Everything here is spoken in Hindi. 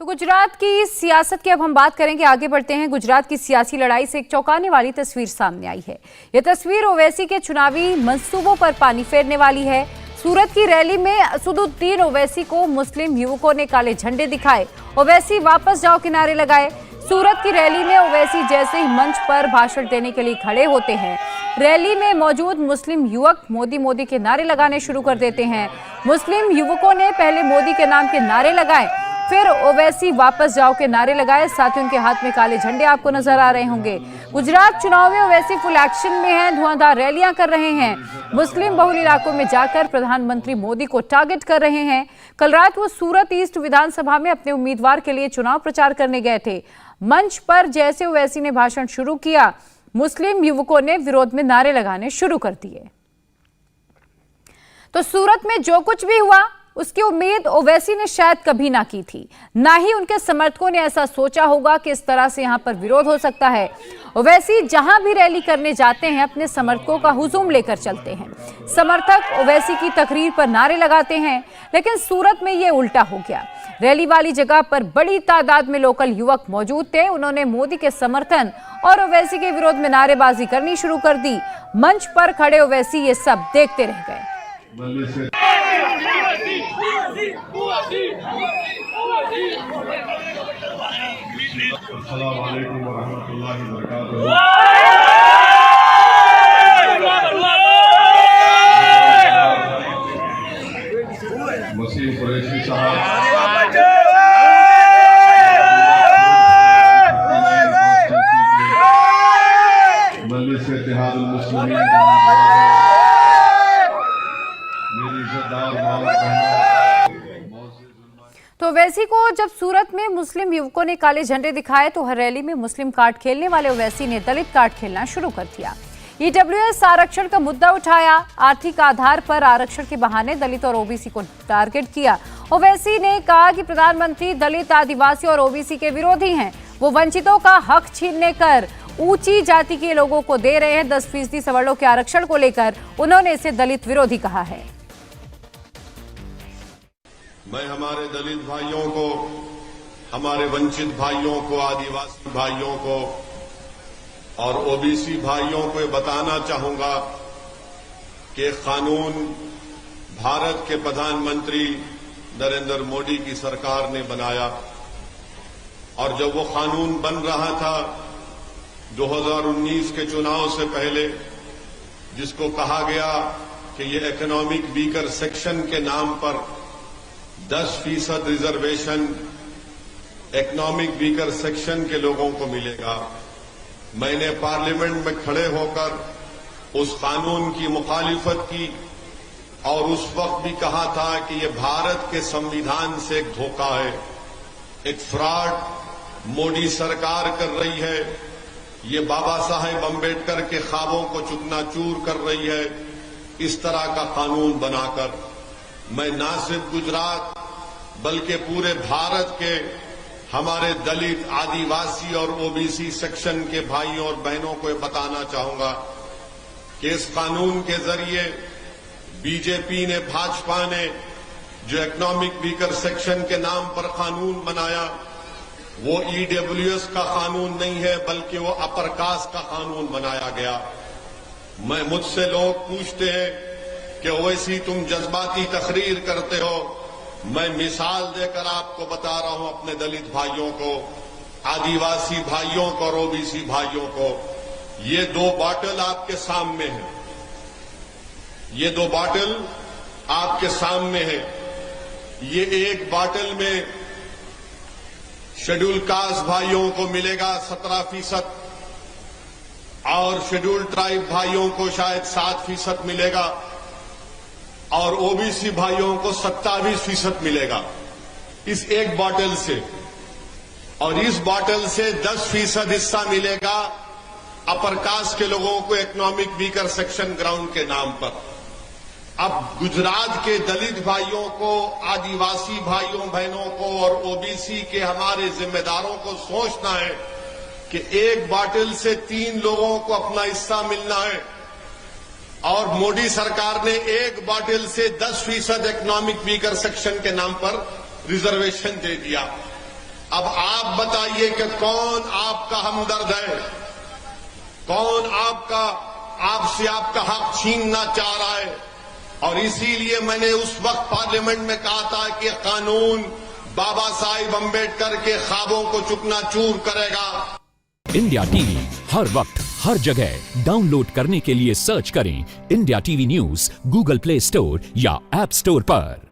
तो गुजरात की सियासत की अब हम बात करेंगे, आगे बढ़ते हैं। गुजरात की सियासी लड़ाई से एक चौंकाने वाली तस्वीर सामने आई है। यह तस्वीर ओवैसी के चुनावी मंसूबों पर पानी फेरने वाली है। सूरत की रैली में असदुद्दीन ओवैसी को मुस्लिम युवकों ने काले झंडे दिखाए, ओवैसी वापस जाओ के नारे लगाए। सूरत की रैली में ओवैसी जैसे ही मंच पर भाषण देने के लिए खड़े होते हैं, रैली में मौजूद मुस्लिम युवक मोदी मोदी के नारे लगाने शुरू कर देते हैं। मुस्लिम युवकों ने पहले मोदी के नाम के नारे लगाए, फिर ओवैसी वापस जाओ के नारे लगाए। साथ ही उनके हाथ में काले झंडे आपको नजर आ रहे होंगे। गुजरात चुनाव में ओवैसी फुल एक्शन में हैं, धुआंधार रैलियां कर रहे हैं, मुस्लिम बहुल इलाकों में जाकर प्रधानमंत्री मोदी को टारगेट कर रहे हैं। कल रात वो सूरत ईस्ट विधानसभा में अपने उम्मीदवार के लिए चुनाव प्रचार करने गए थे। मंच पर जैसे ओवैसी ने भाषण शुरू किया, मुस्लिम युवकों ने विरोध में नारे लगाने शुरू कर दिए। तो सूरत में जो कुछ भी हुआ उसकी उम्मीद ओवैसी ने शायद कभी ना की थी, ना ही उनके समर्थकों ने ऐसा सोचा होगा कि इस तरह से यहां पर विरोध हो सकता है। ओवैसी जहां भी रैली करने जाते हैं अपने समर्थकों का हुजूम लेकर चलते हैं। समर्थक ओवैसी की तकरीर पर नारे लगाते हैं, लेकिन सूरत में ये उल्टा हो गया। रैली वाली जगह पर बड़ी तादाद में लोकल युवक मौजूद थे। उन्होंने मोदी के समर्थन और ओवैसी के विरोध में नारेबाजी करनी शुरू कर दी। मंच पर खड़े ओवैसी ये सब देखते रह गए। अस्सलाम वालेकुम वरहमतुल्लाहि वबरकातुहू। वसीम कुरैशी साहब, मजलिस इत्तेहादुल मुस्लिमीन, मेरी इज्जतदार तो ओवैसी को जब सूरत में मुस्लिम युवकों ने काले झंडे दिखाए तो हर रैली में मुस्लिम कार्ड खेलने वाले ओवैसी ने दलित कार्ड खेलना शुरू कर दिया। ईडब्ल्यूएस आरक्षण का मुद्दा उठाया, आर्थिक आधार पर आरक्षण के बहाने दलित और ओबीसी को टारगेट किया। ओवैसी ने कहा कि प्रधानमंत्री दलित, आदिवासी और ओबीसी के विरोधी हैं, वो वंचितों का हक छीनने कर ऊंची जाति के लोगों को दे रहे हैं। 10% सवर्णों के आरक्षण को लेकर उन्होंने इसे दलित विरोधी कहा है। मैं हमारे दलित भाइयों को, हमारे वंचित भाइयों को, आदिवासी भाइयों को और ओबीसी भाइयों को बताना चाहूंगा कि कानून भारत के प्रधानमंत्री नरेंद्र मोदी की सरकार ने बनाया, और जब वो कानून बन रहा था 2019 के चुनाव से पहले, जिसको कहा गया कि ये इकोनॉमिक वीकर सेक्शन के नाम पर 10% रिजर्वेशन इकोनॉमिक वीकर सेक्शन के लोगों को मिलेगा, मैंने पार्लियामेंट में खड़े होकर उस कानून की मुखालिफत की और उस वक्त भी कहा था कि ये भारत के संविधान से एक धोखा है, एक फ्रॉड मोदी सरकार कर रही है, ये बाबा साहेब अम्बेडकर के ख्वाबों को चूकनाचूर कर रही है। इस तरह का कानून बनाकर मैं न सिर्फ गुजरात बल्कि पूरे भारत के हमारे दलित, आदिवासी और ओबीसी सेक्शन के भाइयों और बहनों को बताना चाहूंगा कि इस कानून के जरिए बीजेपी ने, भाजपा ने जो इकोनॉमिक वीकर सेक्शन के नाम पर कानून बनाया, वो ईडब्ल्यूएस का कानून नहीं है बल्कि वो अपर कास्ट का कानून बनाया गया। मुझसे लोग पूछते हैं कि ओवैसी तुम जज्बाती तकरीर करते हो, मैं मिसाल देकर आपको बता रहा हूं अपने दलित भाइयों को, आदिवासी भाइयों को और ओबीसी भाइयों को। ये 2 बॉटल आपके सामने है, ये 2 बॉटल आपके सामने है। ये एक बॉटल में शेड्यूल कास्ट भाइयों को मिलेगा 17% और शेड्यूल ट्राइब भाइयों को शायद 7% मिलेगा और ओबीसी भाइयों को 27% मिलेगा इस एक बॉटल से। और इस बॉटल से 10% हिस्सा मिलेगा अपर कास्ट के लोगों को इकोनॉमिक वीकर सेक्शन ग्राउंड के नाम पर। अब गुजरात के दलित भाइयों को, आदिवासी भाइयों बहनों को और ओबीसी के हमारे जिम्मेदारों को सोचना है कि एक बॉटल से 3 लोगों को अपना हिस्सा मिलना है और मोदी सरकार ने एक बॉटल से 10% इकोनॉमिक वीकर सेक्शन के नाम पर रिजर्वेशन दे दिया। अब आप बताइए कि कौन आपका हमदर्द है, कौन आपसे आपका हक छीनना चाह रहा है। और इसीलिए मैंने उस वक्त पार्लियामेंट में कहा था कि कानून बाबा साहिब अम्बेडकर के ख्वाबों को चूकनाचूर करेगा। इंडिया टीवी हर वक्त हर जगह डाउनलोड करने के लिए सर्च करें India TV news Google play store या ऐप स्टोर पर।